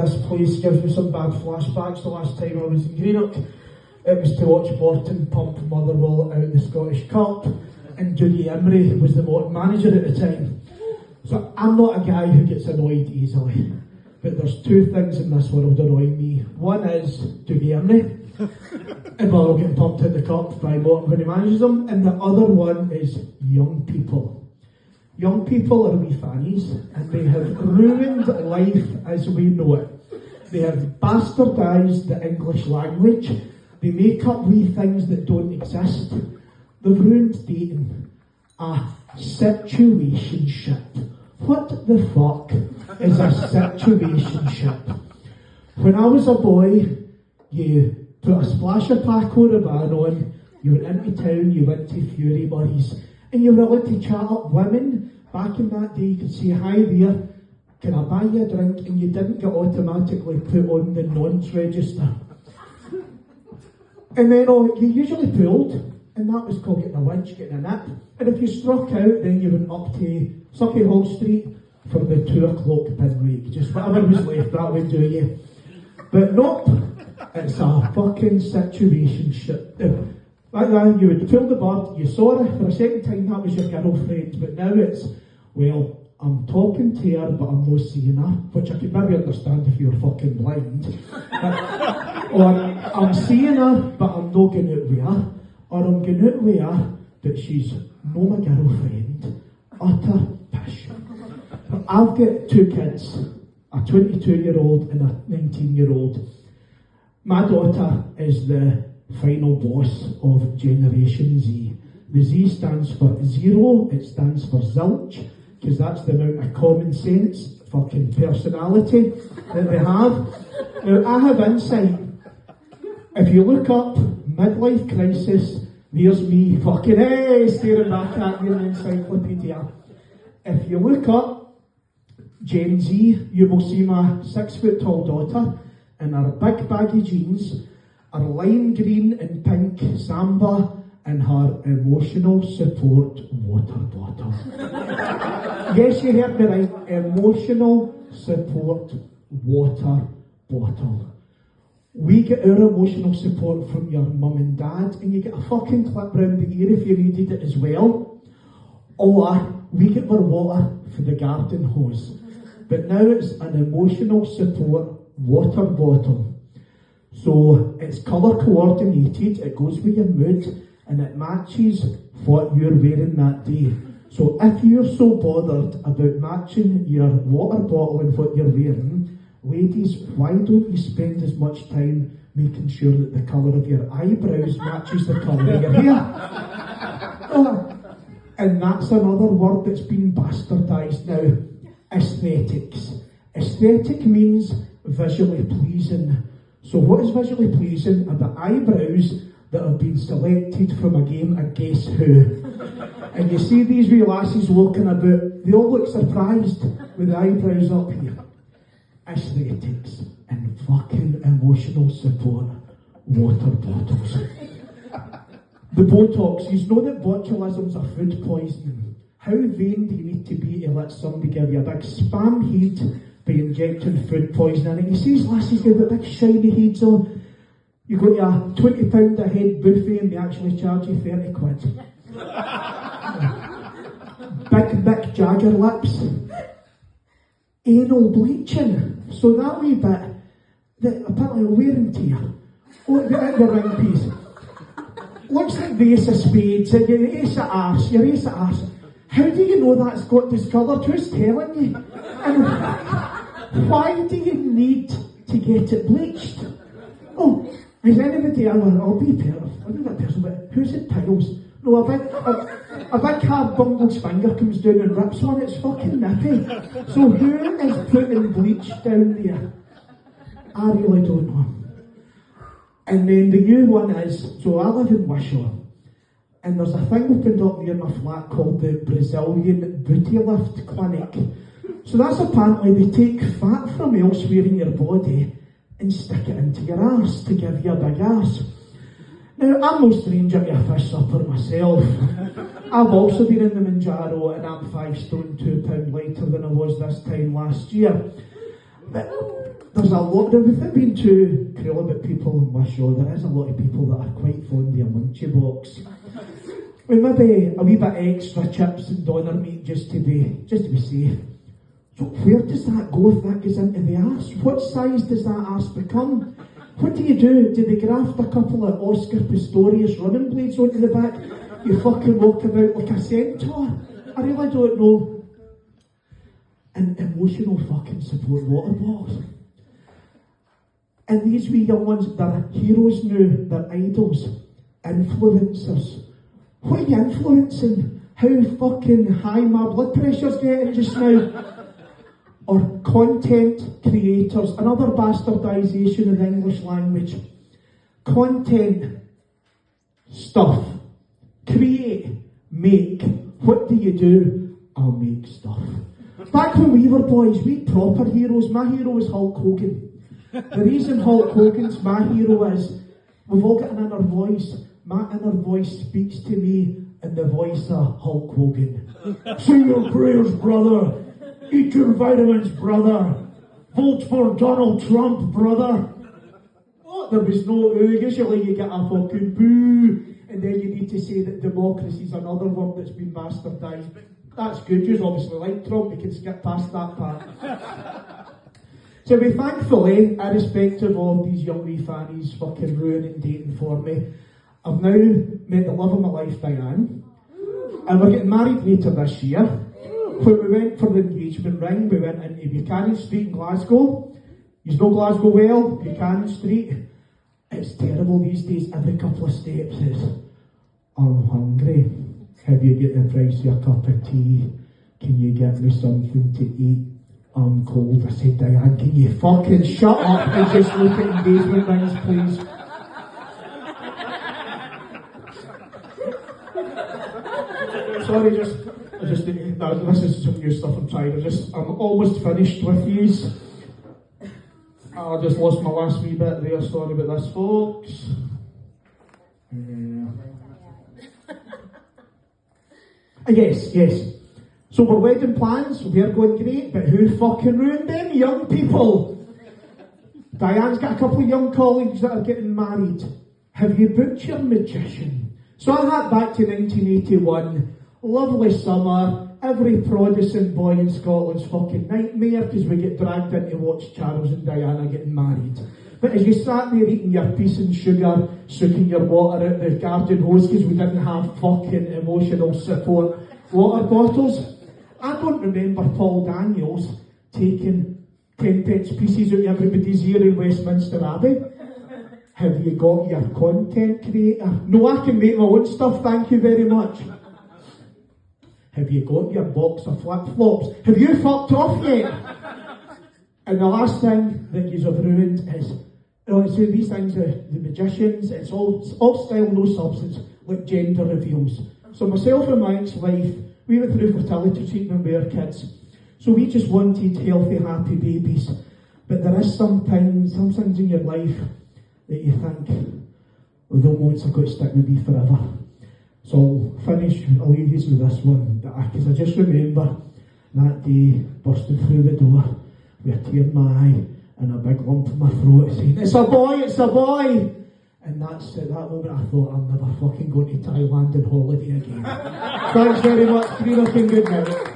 this place gives me some bad flashbacks. The last time I was in Greenock, it was to watch Morton pump Motherwell out the Scottish Cup, and Dougie Imrie was the Morton manager at the time. So I'm not a guy who gets annoyed easily, but there's two things in this world annoying me. One is Dougie Imrie, and Motherwell getting pumped out the cup by Morton when he manages them, and the other one is young people. Young people are wee fannies, and they have ruined life as we know it. They have bastardised the English language. They make up wee things that don't exist. They've ruined dating. A situationship. What the fuck is a situationship? When I was a boy, you put a splash of Paco Rabanne on, you went into town, you went to Fury Murray's, and you were allowed to chat up women. Back in that day, you could say, hi there, can I buy you a drink? And you didn't get automatically put on the nonce register. And then you usually pulled, and that was called getting a winch, getting a nip. And if you struck out, then you went up to Sucky Hall Street for the 2 o'clock bin wake. Just whatever was left, that would do you. But nope, it's a fucking situationship. Back then, you would pull the bird, you saw her for a second time, that was your girlfriend, but now it's, well, I'm talking to her, but I'm not seeing her, which I could maybe understand if you were fucking blind. Or I'm seeing her, but I'm not going out with her, or I'm going out with her, but she's not my girlfriend. Utter pish. But I've got 2 kids, a 22-year-old and a 19-year-old. My daughter is the final boss of Generation Z. The Z stands for zero, it stands for zilch, because that's the amount of common sense, fucking personality that they have. Now, I have insight. If you look up midlife crisis, there's me fucking staring back at me in the encyclopedia. If you look up Gen Z, you will see my 6-foot-tall daughter in her big baggy jeans, her lime green and pink samba, and her emotional support water bottle. Yes, you heard me right, emotional support water bottle. We get our emotional support from your mum and dad, and you get a fucking clip round the ear if you needed it as well. Or we get our water for the garden hose. But now it's an emotional support water bottle. So it's colour coordinated, it goes with your mood, and it matches what you're wearing that day. So if you're so bothered about matching your water bottle and what you're wearing, ladies, why don't you spend as much time making sure that the colour of your eyebrows matches the colour of your hair? And that's another word that's been bastardised now. Aesthetics. Aesthetic means visually pleasing. So what is visually pleasing are the eyebrows that have been selected from a game of Guess Who. And you see these wee lasses walking about, they all look surprised with the eyebrows up here. Aesthetics and fucking emotional support water bottles. The Botox, you know that botulism's a food poisoning. How vain do you need to be to let somebody give you a big spam head by injecting food poisoning? And you see these lasses get big shiny heads on. You go to a £20 a head buffet and they actually charge you 30 quid. Big Mick Jagger lips. Anal bleaching. So that wee bit that apparently will wear and tear. Oh, the ring piece. Looks like the ace of spades, and your ace of arse, your ace of arse. How do you know that's got discoloured? Who's telling you? And why do you need to get it bleached? Oh, is anybody ever, I'll be that person, but who's it tiles? No, a big hard bungle's finger comes down and rips one, it's fucking nippy. So who is putting bleach down there? I really don't know. And then the new one is, so I live in Wishaw, and there's a thing opened up near my flat called the Brazilian Booty Lift Clinic. So that's apparently they take fat from elsewhere in your body and stick it into your arse to give you a big arse. Now, I'm no stranger to a fish supper myself. I've also been in the Manjaro and I'm 5 stone 2 pound lighter than I was this time last year. But there's a lot, without being too cruel about people on my show, there is a lot of people that are quite fond of a munchie box. With maybe a wee bit extra chips and doner meat just to be safe. So where does that go if that goes into the arse? What size does that arse become? What do you do? Do they graft a couple of Oscar Pistorius running blades onto the back? You fucking walk about like a centaur? I really don't know. And emotional fucking support water bottles. And these wee young ones, they're heroes now, they're idols, influencers. What are you influencing? How fucking high my blood pressure's getting just now? Or content creators, another bastardisation of the English language. Content stuff. Create, make. What do you do? I'll make stuff. Back when we were boys, we proper heroes. My hero was Hulk Hogan. The reason Hulk Hogan's my hero is we've all got an inner voice. My inner voice speaks to me in the voice of Hulk Hogan. Say your prayers, brother. Eat your vitamins, brother. Vote for Donald Trump, brother. Oh, there was no usually you get a fucking boo, and then you need to say that democracy's another word that's been bastardised. But that's good, you obviously like Trump, you can skip past that part. So we thankfully, irrespective of these young wee fannies fucking ruining dating for me, I've now met the love of my life, Diane, and we're getting married later this year. When we went for the engagement ring, we went into Buchanan Street in Glasgow. You know Glasgow well, Buchanan Street. It's terrible these days, every couple of steps is, I'm hungry. Have you got the price of a cup of tea? Can you get me something to eat? I'm cold. I said, Diane, can you fucking shut up and just look at engagement rings, please? Sorry, this is some new stuff I'm trying. I'm almost finished with these. I just lost my last wee bit there. Sorry about this, folks. Yes. So our wedding plans, we're going great, but who fucking ruined them? Young people. Diane's got a couple of young colleagues that are getting married. Have you booked your magician? So I had back to 1981. Lovely summer. Every Protestant boy in Scotland's fucking nightmare because we get dragged in to watch Charles and Diana getting married. But as you sat there eating your peas and sugar, sucking your water out the garden hose because we didn't have fucking emotional support water bottles, I don't remember Paul Daniels taking 10 pence pieces out of everybody's ear in Westminster Abbey. Have you got your content creator? No, I can make my own stuff, thank you very much. Have you got your box of flip-flops? Have you fucked off yet? And the last thing that you've ruined is, these things, the magicians, it's all style, no substance, like gender reveals. So myself and my ex-wife, we went through fertility treatment with our kids. So we just wanted healthy, happy babies. But there is some things in your life that you think, well, the ones are going to stick with me forever. So I'll leave you with this one, because I just remember that day bursting through the door with a tear in my eye and a big lump in my throat saying, it's a boy! And that's at that moment I thought, I'm never fucking going to Thailand on holiday again. Thanks very much, Greenock, and good night.